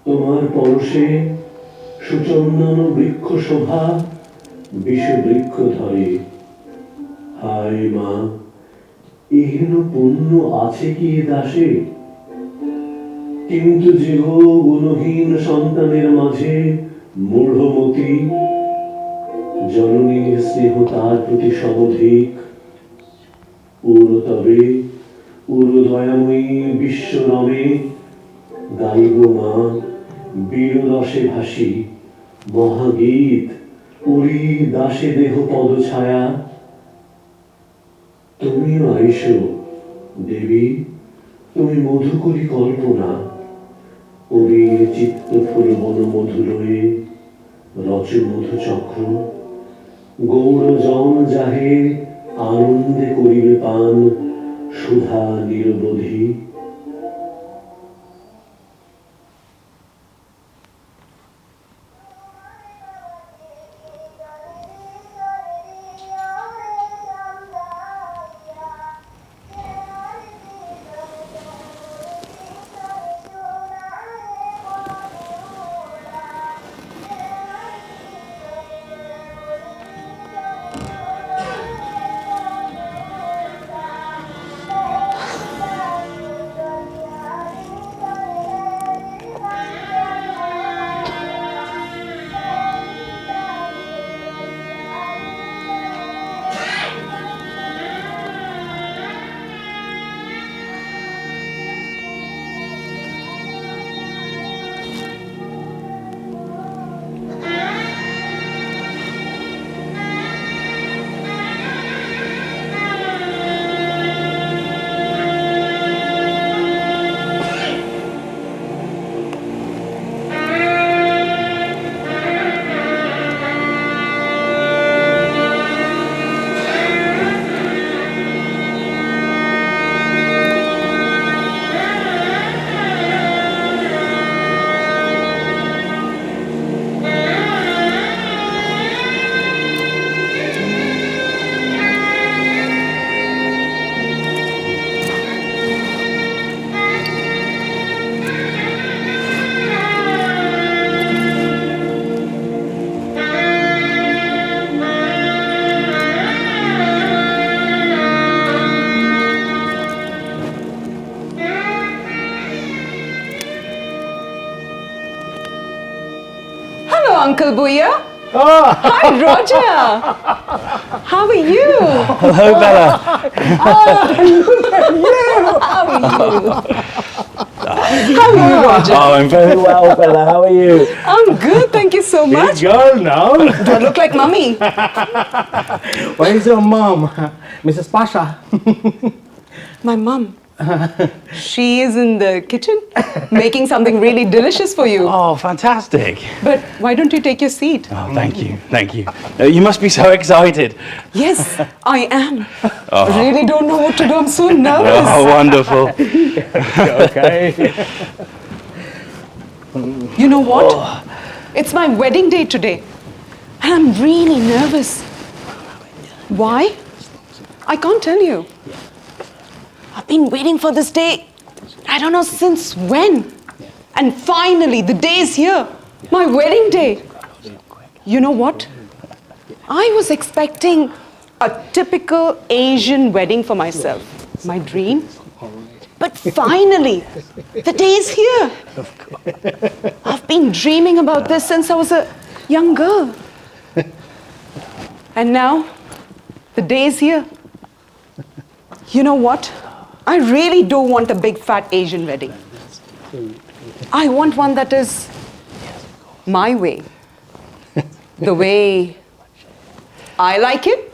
তোমার পরশে সুচন্দন বৃক্ষ শোভা বিষ বৃক্ষ ধরে। হায় মা, এহেন পুণ্য আছে কি এ দাসে? কিন্তু যে গুণহীন সন্তানের মাঝে মূঢ়মতি, জননীর স্নেহ তার প্রতি সমধিক। তবে দয়াময়ী বিশ্বরমে গাইব মা বীররসে ভাসি মহাগীত, উড়ি দাসে দেহ পদ ছায়া। তুমিও আইসো দেবী, তুমি মধুকরী কল্পনা, কবির চিত্ত ফুল বন মধুরয়ে রচ মধু চক্র। গৌর জন যাহে আনন্দে করিবে পান সুধা নিরবধি। Uncle Buya. Oh. Hi, Roger. How are you? Hello, Bella. How are you? How are you, Roger? Oh, I'm very well, Bella. How are you? I'm good, thank you so much. Big girl now. Do I look like mummy? Where's your mom, Mrs. Pasha? My mum. She is in the kitchen making something really delicious for you. Oh, fantastic. But why don't you take your seat? Oh, thank you. Thank you. You must be so excited. Yes, I am. I really don't know what to do. I'm so nervous. Oh, wonderful. Okay. You know what? It's my wedding day today. And I'm really nervous. Why? I can't tell you. I've been waiting for this day, I don't know since when. And finally, the day is here. My wedding day. You know what? I was expecting a typical Asian wedding for myself. My dream. But finally, the day is here. I've been dreaming about this since I was a young girl. And now, the day is here. You know what? I really don't want a big fat Asian wedding. I want one that is my way. the way I like it.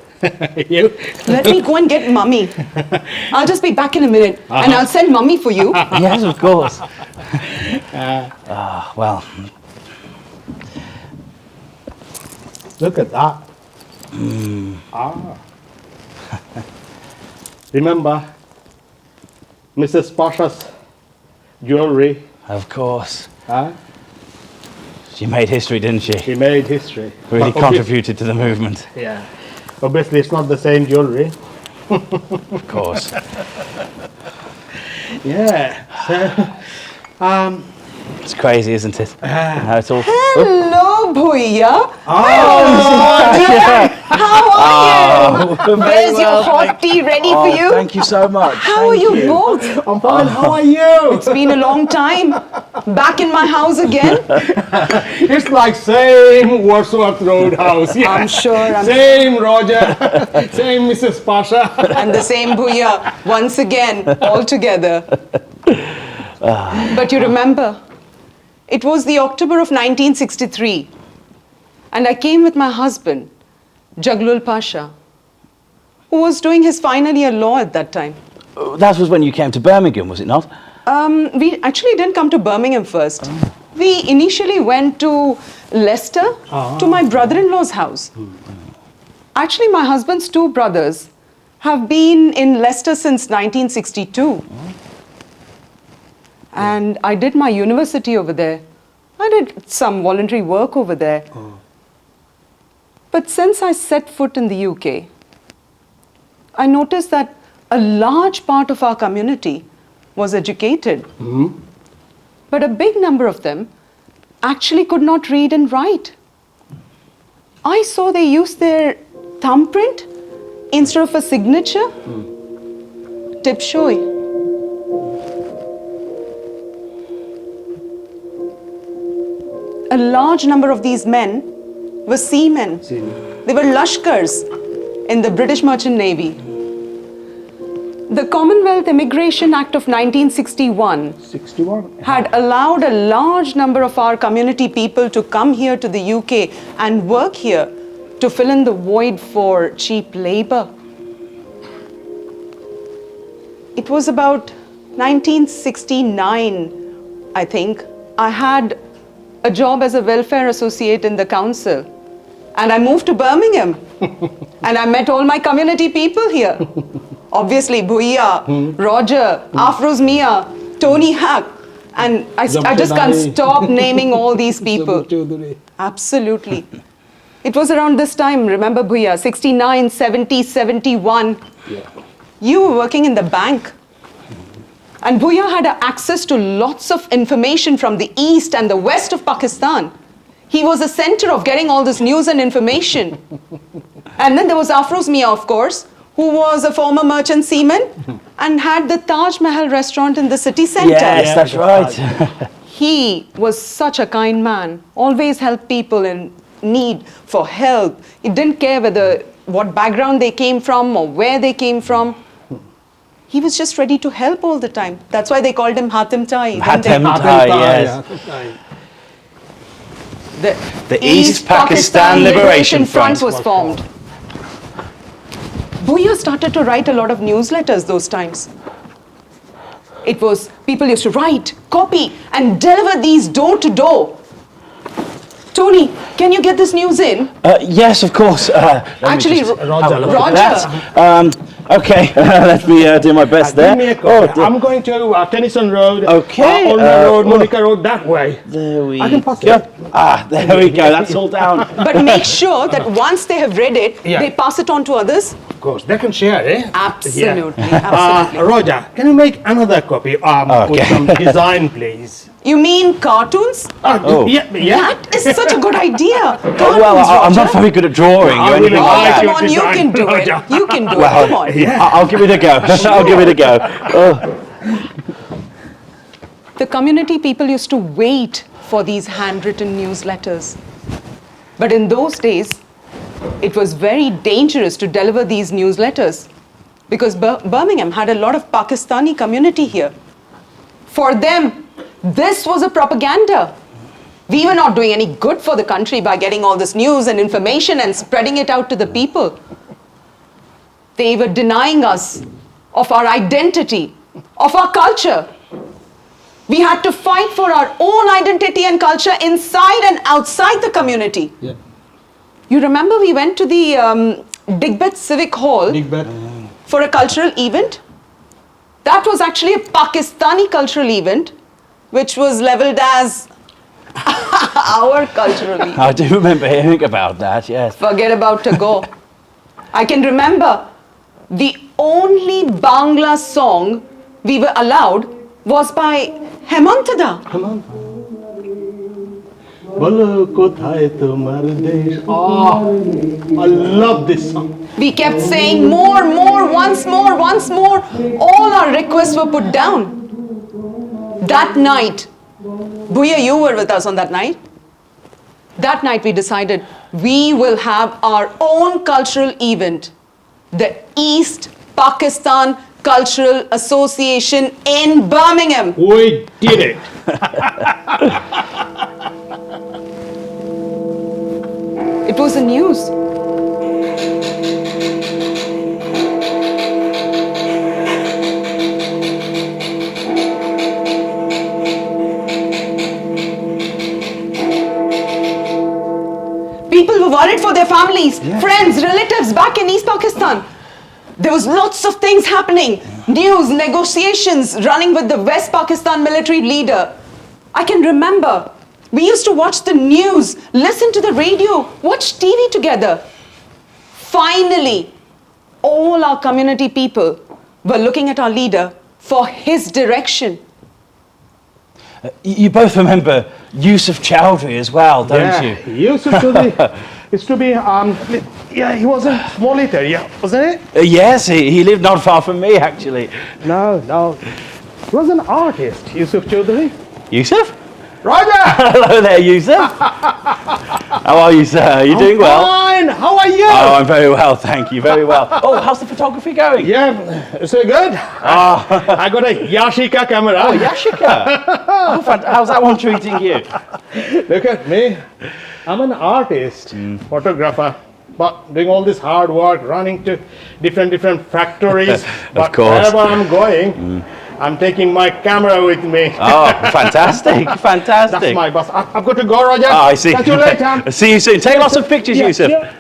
You? Let me go and get Mummy. I'll just be back in a minute and I'll send Mummy for you. Yes, of course. Well, Look at that. Remember Mrs. Pasha's jewelry? of course. Huh? She made history, didn't she? She made history. Really But contributed to the movement. Yeah. Obviously, it's not the same jewelry. Of course. Yeah. So, It's crazy, isn't it? How it's all. Hello, Bhuiya. Yeah. How are you? Very There's your well, hot tea ready for you. Thank you so much. How are you both? I'm fine. How are you? It's been a long time. Back in my house again. It's like same Wordsworth Roadhouse. Yeah. I'm sure. Same Roger. Same Mrs. Pasha. And the same Bhuiya once again, all together. But you remember, it was the October of 1963, and I came with my husband, Jaglul Pasha, who was doing his final year law at that time. That was when you came to Birmingham, was it not? We actually didn't come to Birmingham first. We initially went to Leicester, to my brother-in-law's house. Actually, my husband's two brothers have been in Leicester since 1962. And I did my university over there. I did some voluntary work over there. But since I set foot in the UK, I noticed that a large part of our community was educated. But a big number of them actually could not read and write. I saw they used their thumbprint instead of a signature. Tipshoy. A large number of these men were seamen. They were Lashkars in the British Merchant Navy. The Commonwealth Immigration Act of 1961 61. had allowed a large number of our community people to come here to the UK and work here to fill in the void for cheap labor. It was about 1969, I think. I had a job as a welfare associate in the council. And I moved to Birmingham. And I met all my community people here. Obviously, Bhuiya, Roger, Afroz Mia, Tony Hack. And I just can't stop naming all these people. Absolutely. It was around this time, remember Bhuiya, 69, 70, 71. You were working in the bank. And Bhuiya had access to lots of information from the east and the west of Pakistan. He was the center of getting all this news and information. And then there was Afroz Mia, of course, who was a former merchant seaman and had the Taj Mahal restaurant in the city center. Yes, that's right. He was such a kind man, always helped people in need for help. He didn't care what background they came from or where they came from. He was just ready to help all the time. That's why they called him Hatim Tai. Hatem Tai, yes. The East Pakistan Liberation Front was formed. Bhuiya started to write a lot of newsletters those times. It was, people used to write, copy, and deliver these door to door. Tony, can you get this news in? Yes, of course. Actually, Roger. Okay, let me do my best there. Give me a call. I'm going to Tennyson Road, Okay, Ulmer Road, Monica Road, that way. There we I can pass go. it. There we go. That's all down. But make sure that once they have read it, they pass it on to others. Of course, they can share, eh? Absolutely, Yeah. absolutely. Roger, can you make another copy with some design, please? You mean cartoons? Oh. Yeah. That is such a good idea. Cartoons, Well, I'm not Roger. very good at drawing or anything Oh, like that. come on, you can do it. You can do it. Come on. I'll give it a go. I'll give it a go. Oh. The community people used to wait for these handwritten newsletters. But in those days, it was very dangerous to deliver these newsletters because Birmingham had a lot of Pakistani community here. For them, this was a propaganda. We were not doing any good for the country by getting all this news and information and spreading it out to the people. They were denying us of our identity, of our culture. We had to fight for our own identity and culture inside and outside the community. Yeah. You remember we went to the Digbet Civic Hall Big bet. for a cultural event? That was actually a Pakistani cultural event, which was leveled as our cultural event. I do remember hearing about that, yes. Forget about to go. I can remember the only Bangla song we were allowed was by Hemantada. Come on. Bolo kothay tomar desh. Oh, I love this song. We kept saying more, once more, once more. All our requests were put down. That night, Bhuya, you were with us on that night. That night we decided we will have our own cultural event. The East Pakistan Cultural Association in Birmingham. We did it. It was the news. People were worried for their families, friends, relatives back in East Pakistan. There was lots of things happening. News, negotiations running with the West Pakistan military leader. I can remember. We used to watch the news, listen to the radio, watch TV together. Finally, all our community people were looking at our leader for his direction. You both remember Yusuf Chowdhury as well, don't you? He used to be, yeah, he was a small eater, yeah, wasn't it? Yes, he lived not far from me, actually. No. He was an artist, Yusuf Chaudhary. Yusuf? Roger! Hello there, Yusuf. How are you, sir? Are you doing well? Fine, how are you? Oh, I'm very well, thank you, very well. Oh, how's the photography going? Yeah, it's good. I got a Yashica camera. Oh, Yashica. Oh, how's that one treating you? Look at me. I'm an artist, photographer, but doing all this hard work, running to different factories. But course. wherever I'm going, I'm taking my camera with me. Oh, fantastic, fantastic. That's my boss. I've got to go, Roger. Oh, I see. Catch you later. See you soon. Take lots of pictures, Yeah, Yusuf. yeah.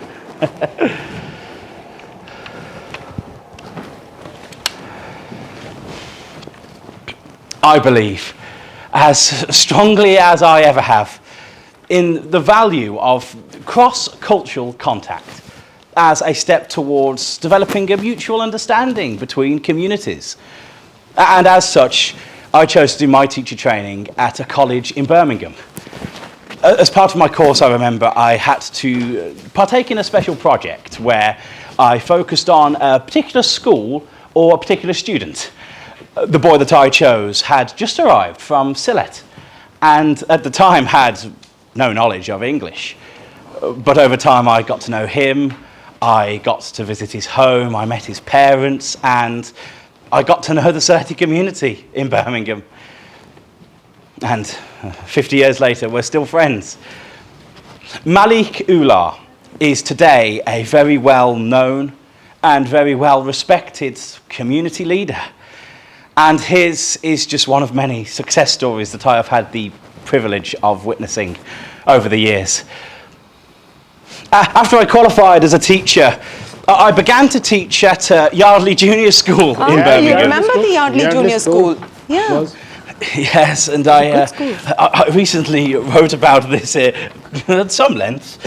I believe, as strongly as I ever have, in the value of cross-cultural contact as a step towards developing a mutual understanding between communities. And as such, I chose to do my teacher training at a college in Birmingham. As part of my course, I remember I had to partake in a special project where I focused on a particular school or a particular student. The boy that I chose had just arrived from Sylhet and at the time had no knowledge of English. But over time I got to know him, I got to visit his home, I met his parents, and I got to know the Sylheti community in Birmingham. And 50 years later, we're still friends. Malik Ullah is today a very well-known and very well-respected community leader. And his is just one of many success stories that I have had the privilege of witnessing over the years. After I qualified as a teacher, I began to teach at Yardley Junior School in Birmingham. You remember the Yardley Junior School? Yeah. Yes, and I recently wrote about this at some length,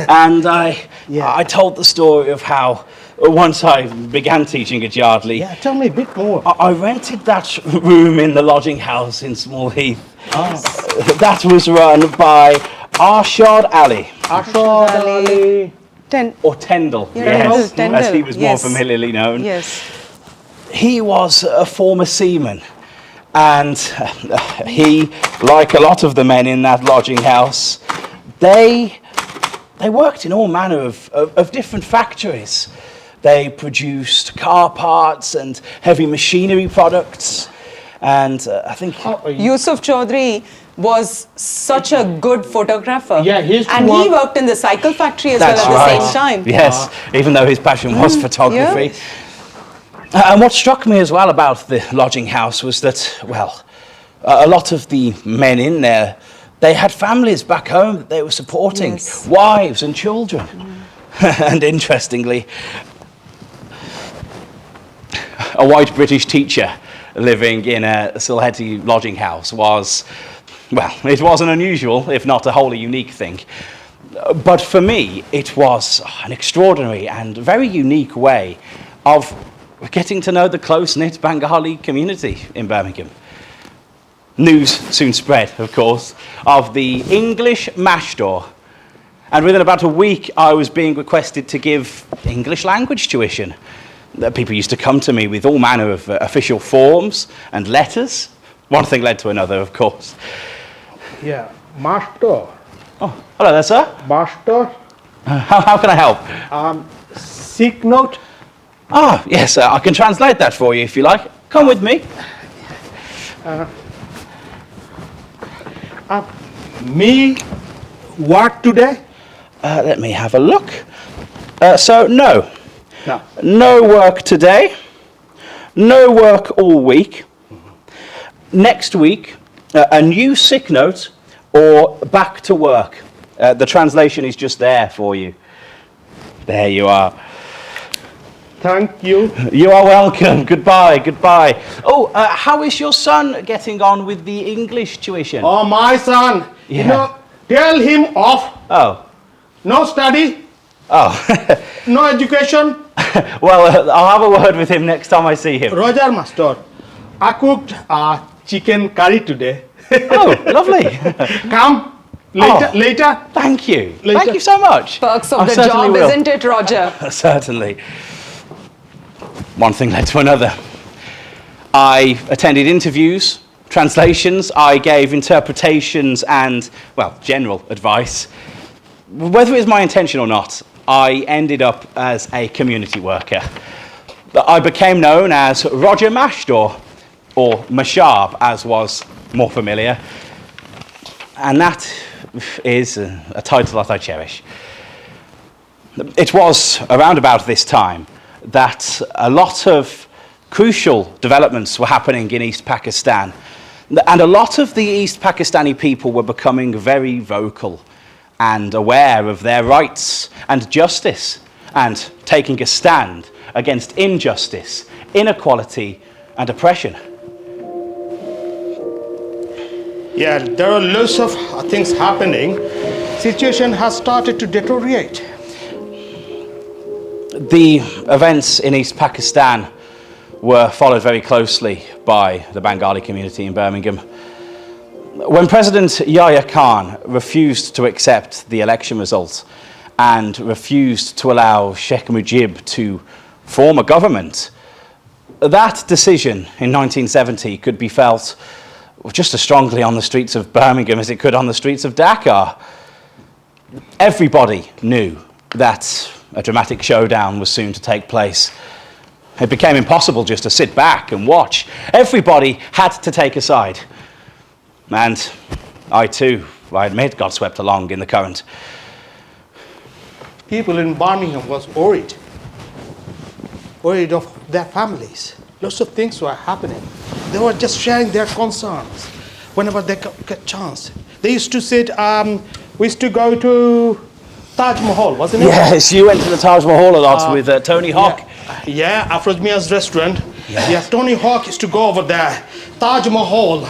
and I told the story of how once I began teaching at Yardley, Yeah, tell me a bit more. I rented that room in the lodging house in Small Heath. That was run by Arshad Ali. Arshad Ali. Or Tendall, Yeah, yes, Tendall, as he was more yes. familiarly known. Yes. He was a former seaman, and he, like a lot of the men in that lodging house, they worked in all manner of different factories. They produced car parts and heavy machinery products, and I think... Yusuf Chaudhry was such a good photographer. Yeah, he used to and he work- worked in the cycle factory as That's well at right. the same time. Yes, even though his passion was photography. yeah. And what struck me as well about the lodging house was that, well, a lot of the men in there, they had families back home that they were supporting, Yes. wives and children. And interestingly, a white British teacher living in a Sylheti lodging house was, well, it was an unusual, if not a wholly unique thing. But for me, it was an extraordinary and very unique way of getting to know the close-knit Bengali community in Birmingham. News soon spread, of course, of the English mash door. And within about a week, I was being requested to give English language tuition. People used to come to me with all manner of official forms and letters. One thing led to another, of course. Yeah, master. Oh, hello there, sir. Master. How can I help? Sick note. Ah, yes, sir. I can translate that for you if you like. Come with me. Me work today? Let me have a look. So, no. No. No work today. No work all week. Next week, a new sick note or back to work. The translation is just there for you. There you are. Thank you. You are welcome. Goodbye, goodbye. Oh, how is your son getting on with the English tuition? Oh, my son. Yeah. You know, tell him off. Oh. No study. Oh. No education. Well, I'll have a word with him next time I see him. Roger, master. I cooked chicken curry today. Oh, lovely. Come later. Oh. Later. Thank you. Later. Thank you so much. Perks of I the certainly job, will. isn't it, Roger? Certainly. One thing led to another. I attended interviews, translations, I gave interpretations and, well, general advice. Whether it was my intention or not, I ended up as a community worker. I became known as Roger Mashdor, or Mashab, as was more familiar. And that is a title that I cherish. It was around about this time that a lot of crucial developments were happening in East Pakistan. And a lot of the East Pakistani people were becoming very vocal and aware of their rights and justice and taking a stand against injustice, inequality and oppression. Yeah, there are lots of things happening. Situation has started to deteriorate. The events in East Pakistan were followed very closely by the Bengali community in Birmingham. When President Yahya Khan refused to accept the election results and refused to allow Sheikh Mujib to form a government, that decision in 1970 could be felt just as strongly on the streets of Birmingham as it could on the streets of Dhaka. Everybody knew that a dramatic showdown was soon to take place. It became impossible just to sit back and watch. Everybody had to take a side. And I too, I admit, got swept along in the current. People in Birmingham was worried of their families. Lots of things were happening. They were just sharing their concerns whenever they get chance. They used to sit, we used to go to Taj Mahal, wasn't it? Yes, you went to the Taj Mahal a lot with Tony Hawk. Yeah, Afroz Mia's restaurant. Yes, Tony Hawk used to go over there. Taj Mahal.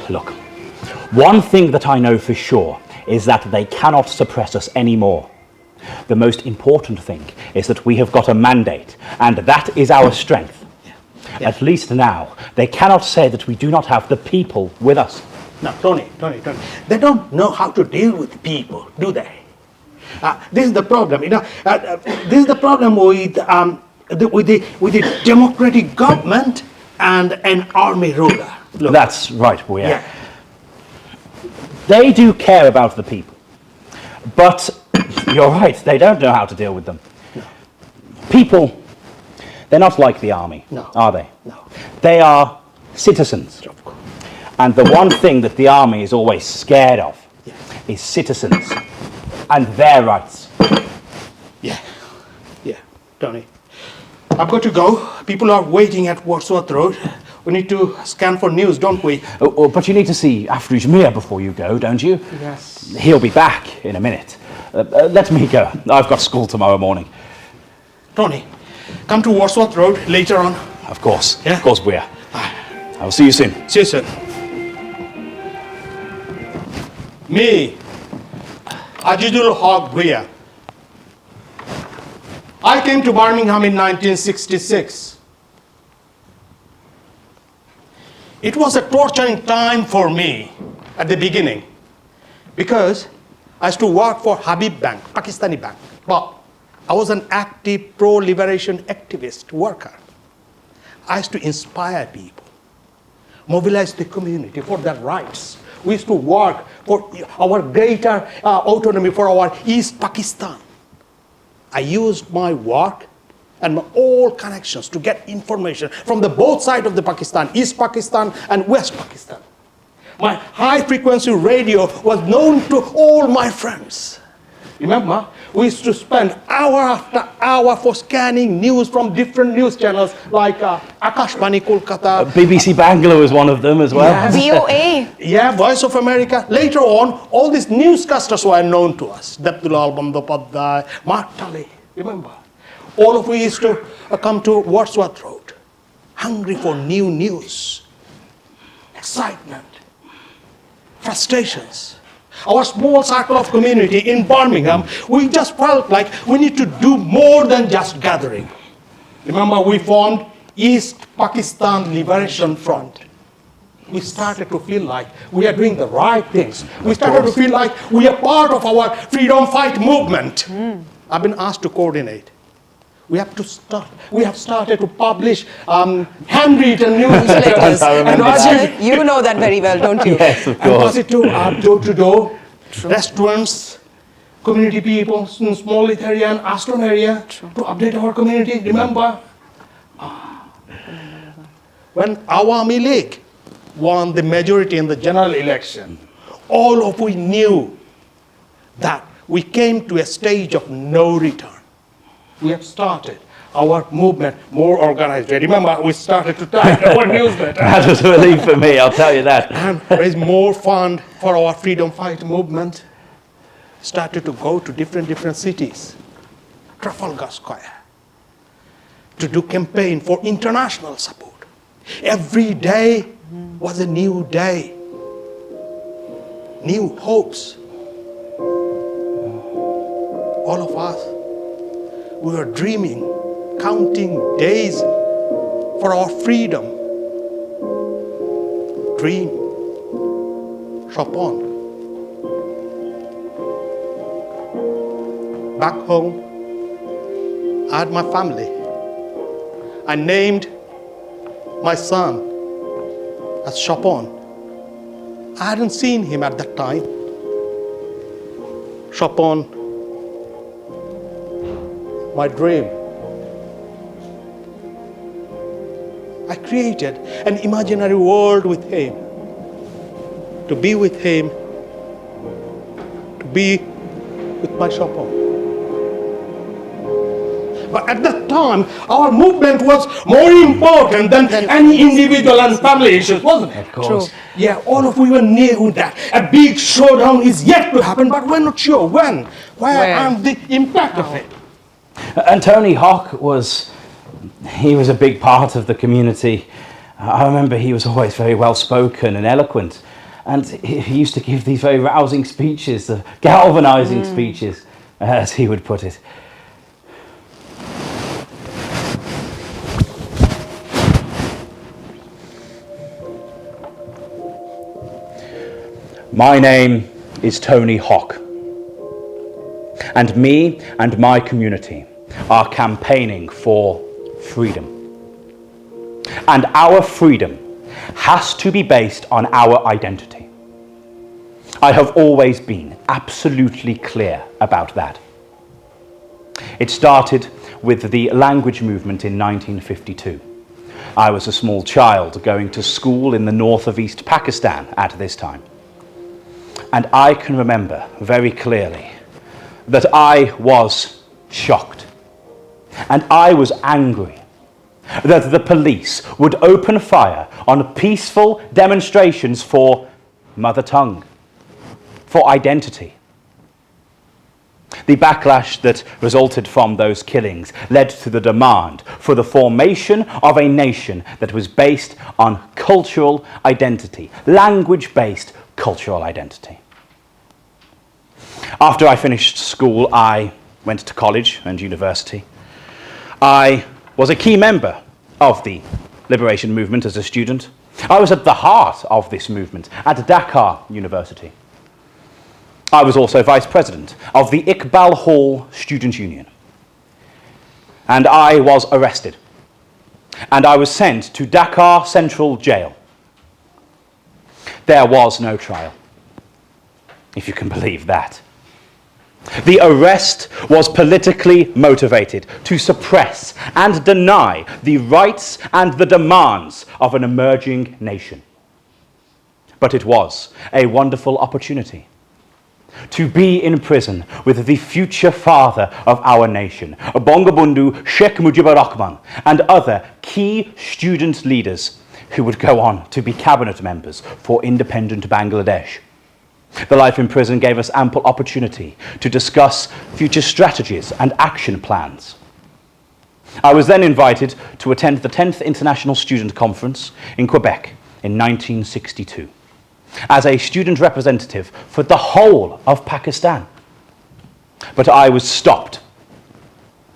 Look, one thing that I know for sure is that they cannot suppress us anymore. The most important thing is that we have got a mandate, and that is our strength. At least now, they cannot say that we do not have the people with us. Now, Tony, they don't know how to deal with people, do they? This is the problem. This is the problem with the democratic government and an army ruler. Look. That's right, Buya. Yeah. They do care about the people. But you're right, they don't know how to deal with them. No. People, they're not like the army, No. are they? No. They are citizens. Of course. And the one thing that the army is always scared of Yeah. is citizens and their rights. Yeah. Tony, I've got to go. People are waiting at Wordsworth Road. We need to scan for news, don't we? Oh, but you need to see Afrouj Mir before you go, don't you? Yes. He'll be back in a minute. Let me go. I've got school tomorrow morning. Tony, come to Wordsworth Road later on. Of course. Yeah? Of course, Buya. I'll see you soon. See you soon. Me, Ajidul Haq Bhuiya. I came to Birmingham in 1966. It was a torturing time for me at the beginning because I used to work for Habib Bank, Pakistani bank, but I was an active pro-liberation activist worker. I used to inspire people, mobilize the community for their rights. We used to work for our greater autonomy for our East Pakistan. I used my work and my all connections to get information from the both sides of the Pakistan, East Pakistan and West Pakistan. My high-frequency radio was known to all my friends. Remember, we used to spend hour after hour for scanning news from different news channels like Akashvani Kolkata. BBC Bangalore was one of them as well. Yes. VOA. Yeah, Voice of America. Later on, all these newscasters were known to us. Debdulal Bandopadhyay, Mark Tully, remember? All of we used to come to Wordsworth Road, hungry for new news, excitement, frustrations. Our small circle of community in Birmingham, we just felt like we need to do more than just gathering. Remember, we formed East Pakistan Liberation Front. We started to feel like we are doing the right things. We started to feel like we are part of our freedom fight movement. I've been asked to coordinate. We have started to publish handwritten newsletters. And Roger, you know that very well, don't you? Yes, of And course. pass it to door to door, restaurants, community people, in small area and Aston area to update our community. Remember, when Awami League won the majority in the general election, all of we knew that we came to a stage of no return. We have started our movement more organized. Remember, we started to type our newsletter. That was a relief for me, I'll tell you that. And raise more fund for our freedom fight movement. Started to go to different cities, Trafalgar Square, to do campaign for international support. Every day was a new day, new hopes. All of us, we were dreaming, counting days for our freedom. Dream, Chopin. Back home, I had my family. I named my son as Chopin. I hadn't seen him at that time. Chopin, my dream. I created an imaginary world with him, to be with him, to be with my Chopin. But at that time, our movement was more important than any individual and family issues, wasn't it? Of course. True. Yeah, all of we were knew that a big showdown is yet to happen, but we're not sure when, where, and the impact of it. And Tony Hawk was a big part of the community. I remember he was always very well spoken and eloquent. And he used to give these very rousing speeches, galvanizing speeches, as he would put it. My name is Tony Hawk, And me and my community are campaigning for freedom. And our freedom has to be based on our identity. I have always been absolutely clear about that. It started with the language movement in 1952. I was a small child going to school in the north of East Pakistan at this time. And I can remember very clearly that I was shocked and I was angry that the police would open fire on peaceful demonstrations for mother tongue, for identity. The backlash that resulted from those killings led to the demand for the formation of a nation that was based on cultural identity, language-based cultural identity. After I finished school, I went to college and university. I was a key member of the liberation movement as a student. I was at the heart of this movement at Dakar University. I was also vice president of the Iqbal Hall Student Union. And I was arrested. And I was sent to Dakar Central Jail. There was no trial, if you can believe that. The arrest was politically motivated to suppress and deny the rights and the demands of an emerging nation. But it was a wonderful opportunity to be in prison with the future father of our nation, Bangabandhu Sheikh Mujibur Rahman, and other key student leaders who would go on to be cabinet members for independent Bangladesh. The life in prison gave us ample opportunity to discuss future strategies and action plans. I was then invited to attend the 10th International Student Conference in Quebec in 1962 as a student representative for the whole of Pakistan. But I was stopped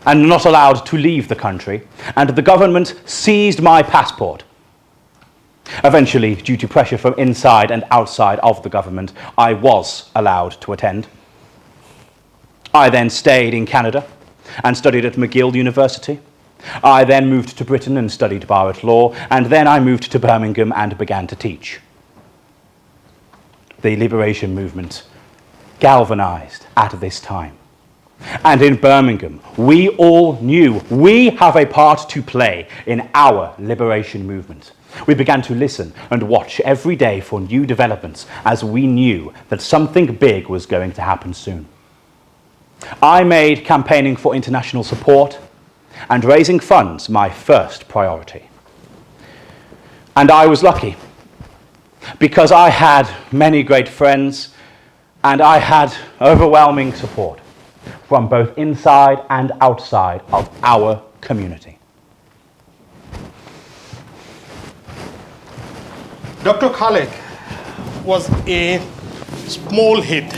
and not allowed to leave the country, and the government seized my passport. Eventually, due to pressure from inside and outside of the government, I was allowed to attend. I then stayed in Canada and studied at McGill University. I then moved to Britain and studied bar at law, and then I moved to Birmingham and began to teach. The liberation movement galvanized at this time. And in Birmingham, we all knew we have a part to play in our liberation movement. We began to listen and watch every day for new developments as we knew that something big was going to happen soon. I made campaigning for international support and raising funds my first priority. And I was lucky because I had many great friends and I had overwhelming support from both inside and outside of our community. Dr. Khalek was a small hit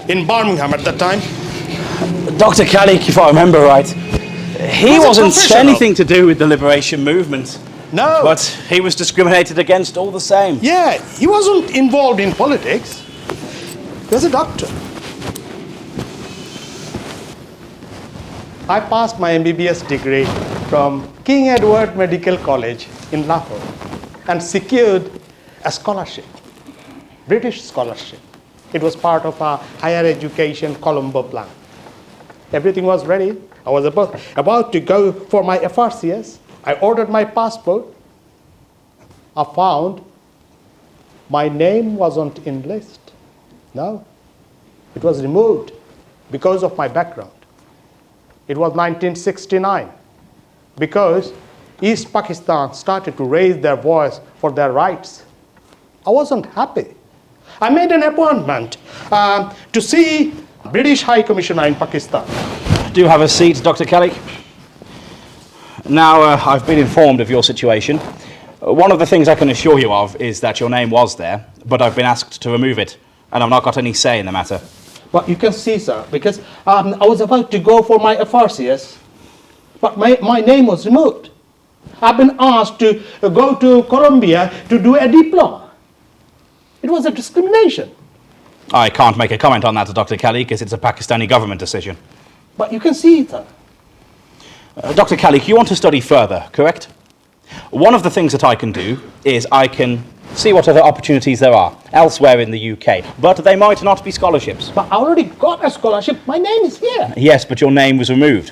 in Birmingham at that time. Dr. Khalek, if I remember right, he wasn't professional. anything to do with the liberation movement. No. But he was discriminated against all the same. Yeah, he wasn't involved in politics. He was a doctor. I passed my MBBS degree from King Edward Medical College in Lahore and secured a scholarship, British scholarship. It was part of our higher education Colombo plan. Everything was ready. I was about to go for my FRCS. I ordered my passport. I found my name wasn't in list. No, it was removed because of my background. It was 1969 because East Pakistan started to raise their voice for their rights. I wasn't happy. I made an appointment to see British High Commissioner in Pakistan. Do have a seat, Dr. Khalek. Now, I've been informed of your situation. One of the things I can assure you of is that your name was there, but I've been asked to remove it, and I've not got any say in the matter. But you can see, sir, because I was about to go for my FRCS, but my name was removed. I've been asked to go to Colombia to do a diploma. It was a discrimination. I can't make a comment on that, Dr. Kelly, because it's a Pakistani government decision. But you can see it, sir. Dr. Kelly, you want to study further, correct? One of the things that I can do is I can see what other opportunities there are elsewhere in the UK, but they might not be scholarships. But I already got a scholarship. My name is here. Yes, but your name was removed.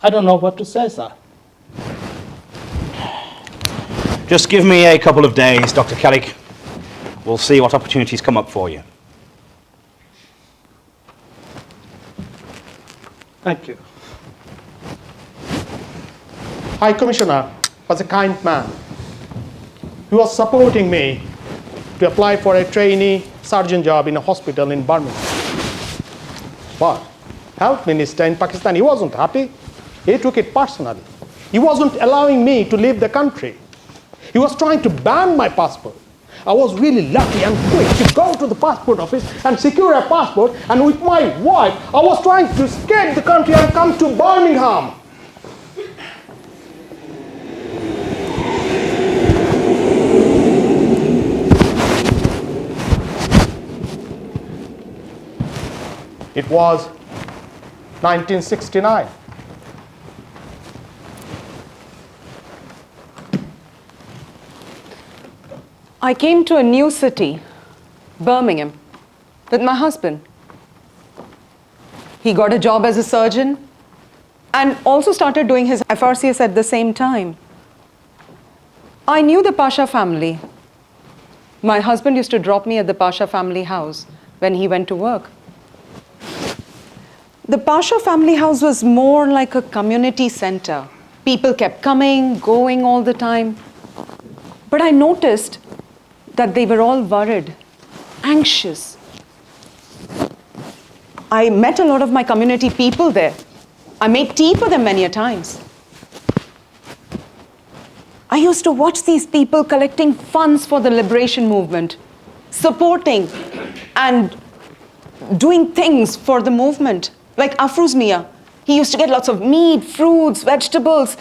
I don't know what to say, sir. Just give me a couple of days, Dr. Kelly. We'll see what opportunities come up for you. Thank you. High Commissioner was a kind man. He was supporting me to apply for a trainee surgeon job in a hospital in Birmingham. But Health Minister in Pakistan, he wasn't happy. He took it personally. He wasn't allowing me to leave the country. He was trying to ban my passport. I was really lucky and quick to go to the passport office and secure a passport, and with my wife, I was trying to escape the country and come to Birmingham. It was 1969. I came to a new city, Birmingham, with my husband. He got a job as a surgeon and also started doing his FRCS at the same time. I knew the Pasha family. My husband used to drop me at the Pasha family house when he went to work. The Pasha family house was more like a community center. People kept coming, going all the time. But I noticed that they were all worried, anxious. I met a lot of my community people there. I made tea for them many a times. I used to watch these people collecting funds for the liberation movement, supporting and doing things for the movement. Like Afruz Mia, he used to get lots of meat, fruits, vegetables,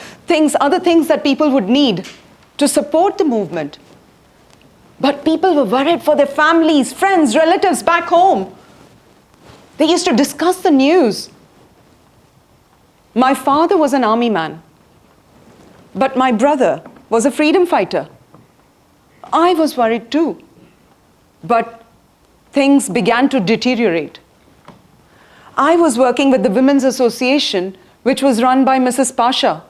other things that people would need to support the movement. But people were worried for their families, friends, relatives back home. They used to discuss the news. My father was an army man, but my brother was a freedom fighter. I was worried too, but things began to deteriorate. I was working with the Women's Association, which was run by Mrs. Pasha.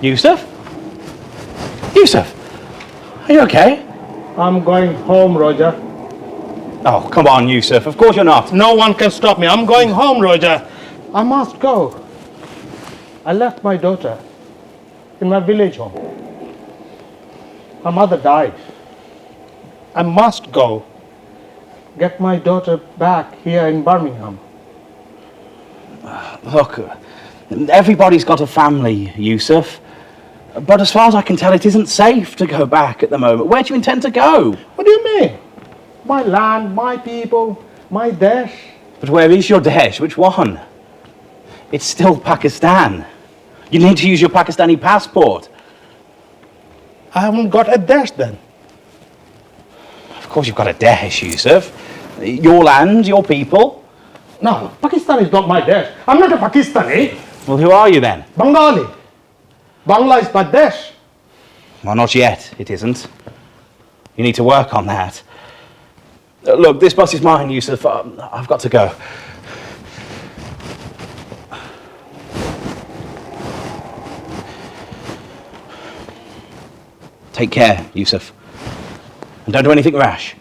Yusuf? Yusuf, are you okay? I'm going home, Roger. Oh, come on, Yusuf. Of course you're not. No one can stop me. I'm going home, Roger. I must go. I left my daughter in my village home. My mother died. I must go. Get my daughter back here in Birmingham. Look, everybody's got a family, Yusuf. But as far as I can tell, it isn't safe to go back at the moment. Where do you intend to go? What do you mean? My land, my people, my desh. But where is your Desh? Which one? It's still Pakistan. You need to use your Pakistani passport. I haven't got a desh then. Of course you've got a Desh, Yusuf. Your land, your people. No, Pakistan is not my desh. I'm not a Pakistani. Well, who are you then? Bengali. Bangla is my desh. Well, not yet, it isn't. You need to work on that. Look, this bus is mine, Yusuf. I've got to go. Take care, Yusuf. And don't do anything rash.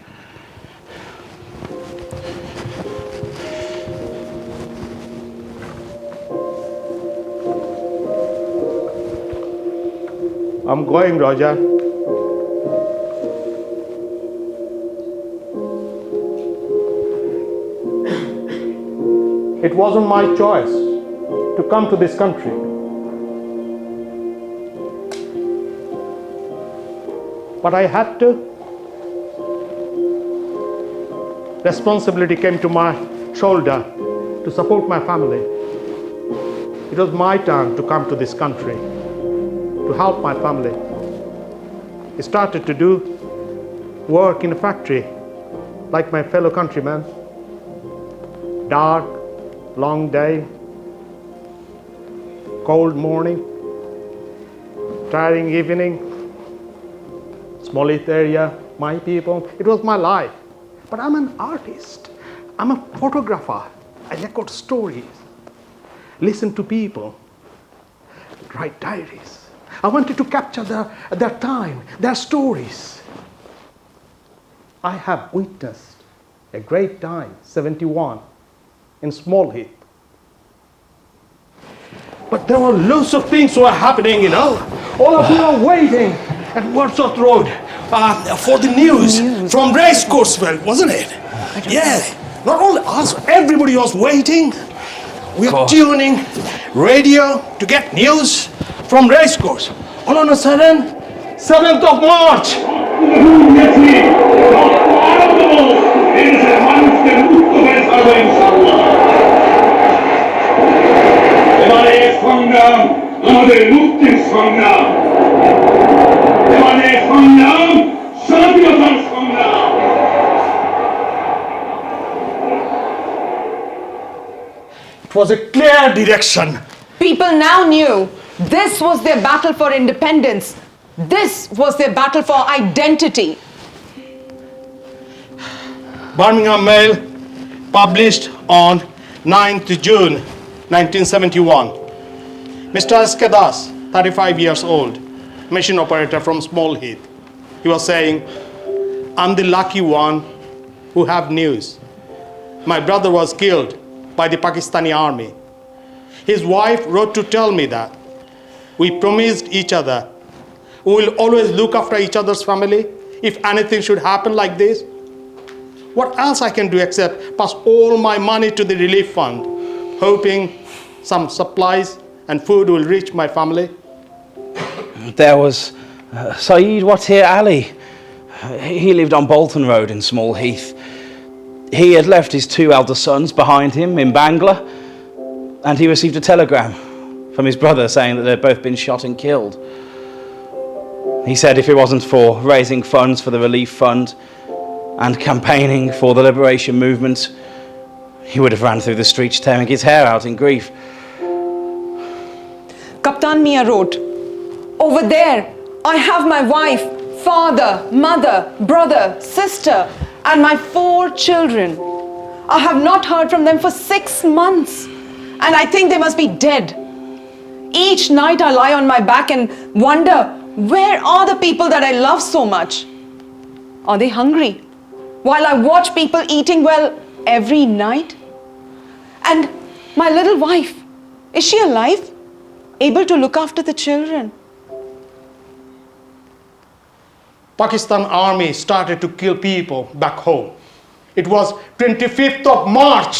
I'm going, Roger. It wasn't my choice to come to this country. but I had to. Responsibility came to my shoulder to support my family. It was my turn to come to this country to help my family. I started to do work in a factory like my fellow countrymen. Dark, long day, cold morning, tiring evening, small area, my people. It was my life. But I'm an artist. I'm a photographer. I record stories, listen to people, write diaries. I wanted to capture their time, their stories. I have witnessed a great time, 71, in Small Heath. But there were lots of things were happening, you know. All of you are waiting at Wordsworth Road for the news from Racecoursefield, wasn't it? Yeah. Not only us, everybody was waiting. We are tuning radio to get news from Racecourse. All on a sudden, 7th of March. এবারে সংগ্রাম আমাদের মুক্তির সংগ্রাম, এবারে সংগ্রাম স্বাধীনতার সংগ্রাম। It was a clear direction. People now knew this was their battle for independence. This was their battle for identity. Birmingham Mail published on 9th June 1971. Mr. Eskedas, 35 years old, machine operator from Small Heath. He was saying, I'm the lucky one who have news. My brother was killed by the Pakistani army. His wife wrote to tell me that we promised each other we will always look after each other's family if anything should happen like this. What else I can do except pass all my money to the relief fund, hoping some supplies and food will reach my family. There was Saeed Watir Ali. He lived on Bolton Road in Small Heath. He had left his 2 elder sons behind him in Bangla, and he received a telegram from his brother saying that they'd both been shot and killed. He said if it wasn't for raising funds for the relief fund and campaigning for the liberation movement, he would have ran through the streets tearing his hair out in grief. Kaptan Mia wrote, over there, I have my wife, father, mother, brother, sister, and my 4 children. I have not heard from them for 6 months, and I think they must be dead. Each night I lie on my back and wonder, where are the people that I love so much? Are they hungry? While I watch people eating well every night? And my little wife, is she alive? Able to look after the children? Pakistan army started to kill people back home. It was 25th of March.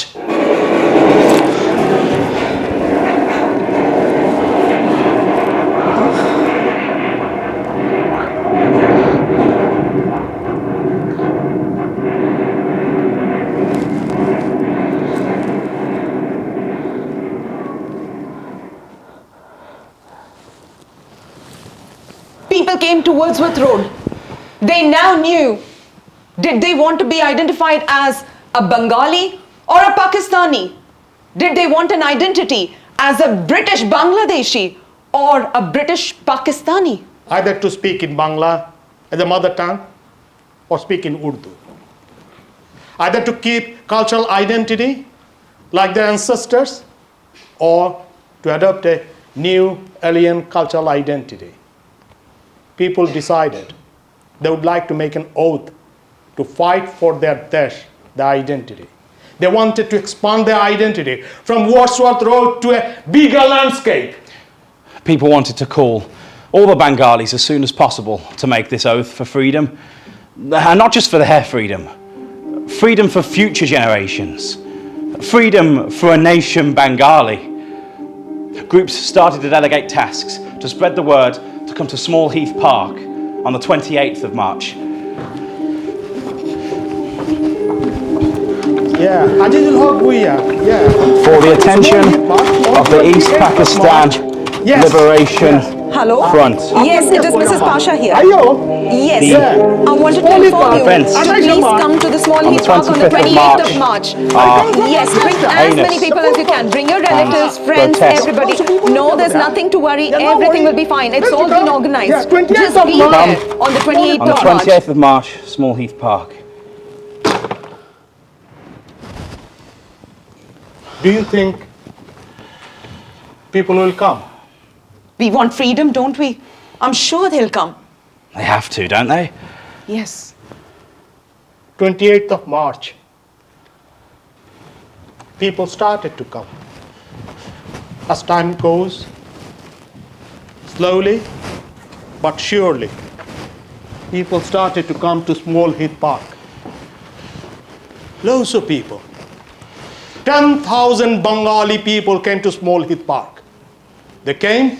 People came to Wordsworth Road. They now knew, did they want to be identified as a Bengali or a Pakistani? Did they want an identity as a British Bangladeshi or a British Pakistani? Either to speak in Bangla as a mother tongue or speak in Urdu. Either to keep cultural identity like their ancestors or to adopt a new alien cultural identity. People decided they would like to make an oath to fight for their desh, their identity. They wanted to expand their identity from Wordsworth Road to a bigger landscape. People wanted to call all the Bengalis as soon as possible to make this oath for freedom. And not just for their freedom, freedom for future generations, freedom for a nation Bengali. Groups started to delegate tasks to spread the word to come to Small Heath Park on the 28th of March. Yeah, Azizul Haq Bhuiya. Yeah. For the attention of the East 28th of Pakistan March. Yes. Liberation Hello? Front. Yes, it is Mrs. Pasha here. Ayo. Yes. Yeah. I wanted to Small Heath inform Park. you Events. to please come to the Small On the Heath Park on the 25th of 28th of March. March. Yes, bring as heinous many people as you can. Bring your relatives, and friends, grotesque. everybody. No, there's nothing to worry. Yeah, no Everything worry. will be fine. It's Let's all go. been organized. Yeah, 28th Just of be March. there on the 28th On the of March. 28th of March, Small Heath Park. Do you think people will come? We want freedom, don't we? I'm sure they'll come. They have to, don't they? Yes. 28th of March, people started to come. As time goes, slowly but surely, people started to come to Small Heath Park. Loads of people. 10,000 Bengali people came to Small Heath Park. They came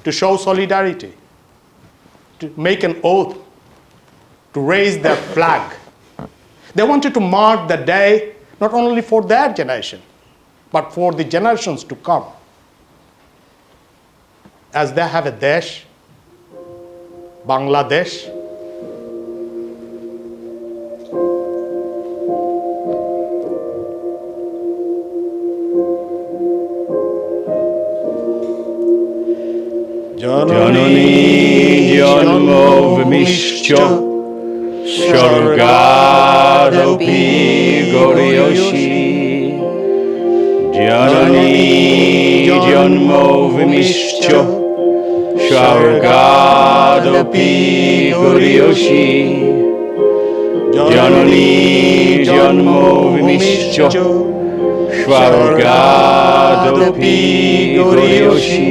to show solidarity, to make an oath, to raise their flag. They wanted to mark the day not only for their generation, but for the generations to come. As they have a Desh, Bangladesh, Janani janmovimishcha Shargaropi Goryoshi. Janani janmovimishcha Shargaropi Goryoshi. Janani janmovimishcha Shargaropi Goryoshi.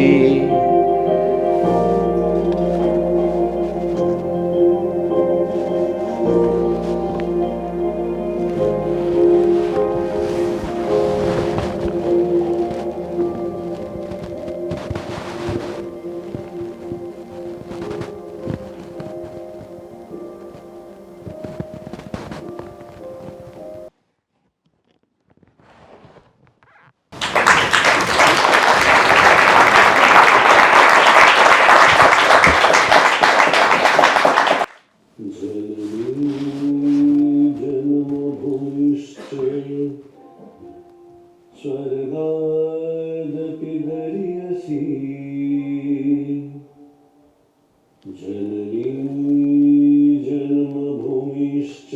स्वर्गादपि गरीयसी Janani जन्मभूमिश्च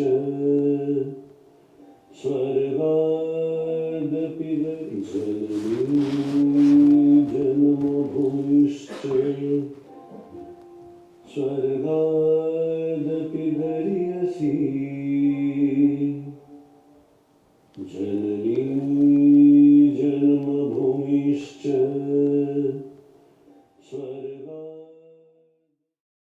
स्वर्गादपि Janani जन्मभूमिश्च स्वर्गादपि गरीयसी